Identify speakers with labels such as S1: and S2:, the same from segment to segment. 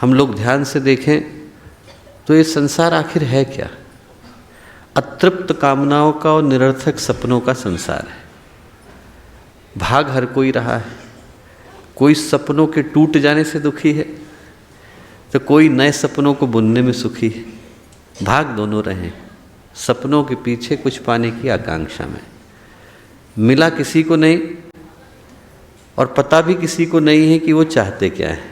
S1: हम लोग ध्यान से देखें तो ये संसार आखिर है क्या? अतृप्त कामनाओं का और निरर्थक सपनों का संसार है। भाग हर कोई रहा है, कोई सपनों के टूट जाने से दुखी है तो कोई नए सपनों को बुनने में सुखी है। भाग दोनों रहे, सपनों के पीछे कुछ पाने की आकांक्षा में। मिला किसी को नहीं और पता भी किसी को नहीं है कि वो चाहते क्या है।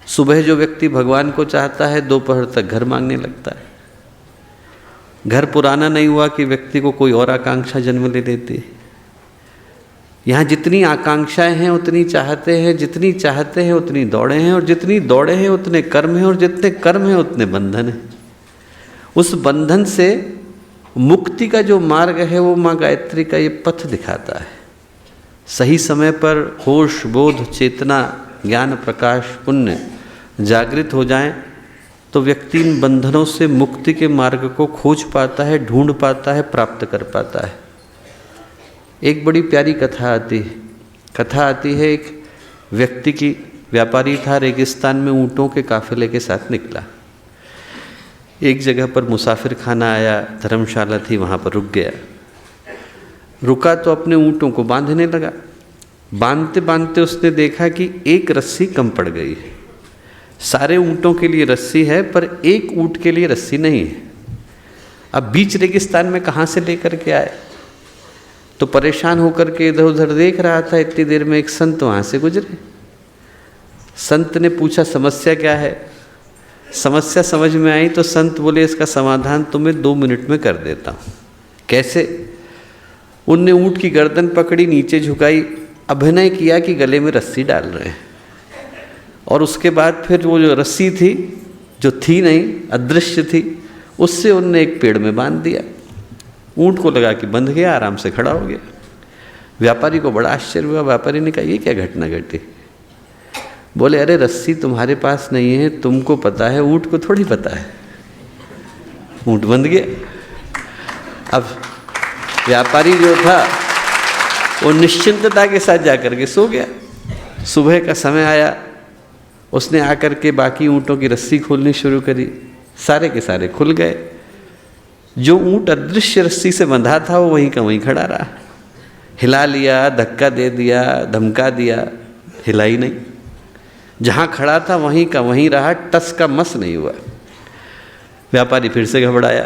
S1: सुबह जो व्यक्ति भगवान को चाहता है दोपहर तक घर मांगने लगता है। घर पुराना नहीं हुआ कि व्यक्ति को कोई और आकांक्षा जन्म ले लेती है। यहाँ जितनी आकांक्षाएं हैं उतनी चाहते हैं, जितनी चाहते हैं उतनी दौड़े हैं, और जितनी दौड़े हैं उतने कर्म हैं, और जितने कर्म हैं उतने बंधन हैं। उस बंधन से मुक्ति का जो मार्ग है वो माँ गायत्री का ये पथ दिखाता है। सही समय पर होश, बोध, चेतना, ज्ञान, प्रकाश, पुण्य जागृत हो जाएं तो व्यक्ति इन बंधनों से मुक्ति के मार्ग को खोज पाता है, ढूंढ पाता है, प्राप्त कर पाता है। एक बड़ी प्यारी कथा आती है। एक व्यक्ति की, व्यापारी था, रेगिस्तान में ऊँटों के काफिले के साथ निकला। एक जगह पर मुसाफिर खाना आया, धर्मशाला थी, वहाँ पर रुक गया। रुका तो अपने ऊँटों को बांधने लगा। बांधते बांधते उसने देखा कि एक रस्सी कम पड़ गई है। सारे ऊँटों के लिए रस्सी है पर एक ऊँट के लिए रस्सी नहीं है। अब बीच रेगिस्तान में कहाँ से लेकर के आए? तो परेशान होकर के इधर उधर देख रहा था। इतनी देर में एक संत वहाँ से गुजरे। संत ने पूछा समस्या क्या है? समस्या समझ में आई तो संत बोले इसका समाधान तुम्हें 2 मिनट में कर देता हूँ। कैसे? उनने ऊँट की गर्दन पकड़ी, नीचे झुकाई, अभिनय किया कि गले में रस्सी डाल रहे हैं, और उसके बाद फिर वो जो रस्सी थी, जो थी नहीं, अदृश्य थी, उससे उनने एक पेड़ में बांध दिया। ऊँट को लगा कि बंध गया, आराम से खड़ा हो गया। व्यापारी को बड़ा आश्चर्य हुआ। व्यापारी ने कहा ये क्या घटना घटी? बोले अरे रस्सी तुम्हारे पास नहीं है, तुमको पता है, ऊँट को थोड़ी पता है। ऊँट बंध गया। अब व्यापारी जो था वो निश्चिंतता के साथ जाकर के सो गया। सुबह का समय आया, उसने आकर के बाकी ऊँटों की रस्सी खोलनी शुरू करी। सारे के सारे खुल गए। जो ऊँट अदृश्य रस्सी से बंधा था वो वहीं का वहीं खड़ा रहा। हिला लिया, धक्का दे दिया, धमका दिया, हिला ही नहीं। जहाँ खड़ा था वहीं का वहीं रहा, टस का मस नहीं हुआ। व्यापारी फिर से घबराया,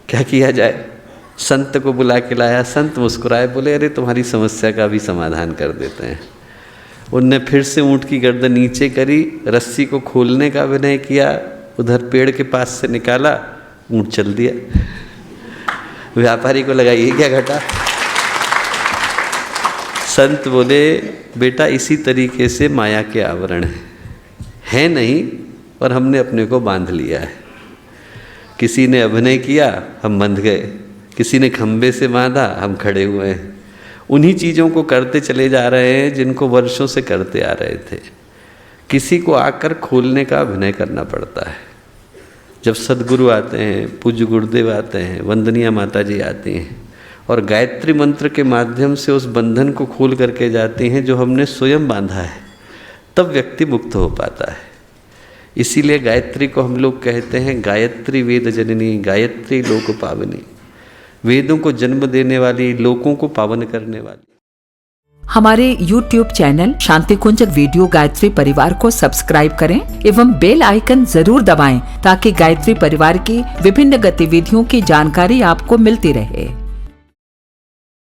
S1: क्या किया जाए? संत को बुला के लाया। संत मुस्कुराए, बोले अरे तुम्हारी समस्या का भी समाधान कर देते हैं। उनने फिर से ऊँट की गर्दन नीचे करी, रस्सी को खोलने का अभिनय किया, उधर पेड़ के पास से निकाला, ऊँट चल दिया। व्यापारी को लगा ये क्या घटा? संत बोले बेटा इसी तरीके से माया के आवरण है नहीं, और हमने अपने को बांध लिया है। किसी ने अभिनय किया, हम बंध गए। किसी ने खंबे से बांधा, हम खड़े हुए हैं। उन्हीं चीज़ों को करते चले जा रहे हैं जिनको वर्षों से करते आ रहे थे। किसी को आकर खोलने का अभिनय करना पड़ता है। जब सद्गुरु आते हैं, पूज्य गुरुदेव आते हैं, वंदनीय माता जी आती हैं और गायत्री मंत्र के माध्यम से उस बंधन को खोल करके जाती हैं जो हमने स्वयं बांधा है, तब व्यक्ति मुक्त हो पाता है। इसीलिए गायत्री को हम लोग कहते हैं गायत्री वेद जननी, गायत्री लोक पावनी। वेदों को जन्म देने वाली, लोकों को पावन करने वाली।
S2: हमारे YouTube चैनल शांति कुंज वीडियो गायत्री परिवार को सब्सक्राइब करें एवं बेल आइकन जरूर दबाएं ताकि गायत्री परिवार की विभिन्न गतिविधियों की जानकारी आपको मिलती रहे।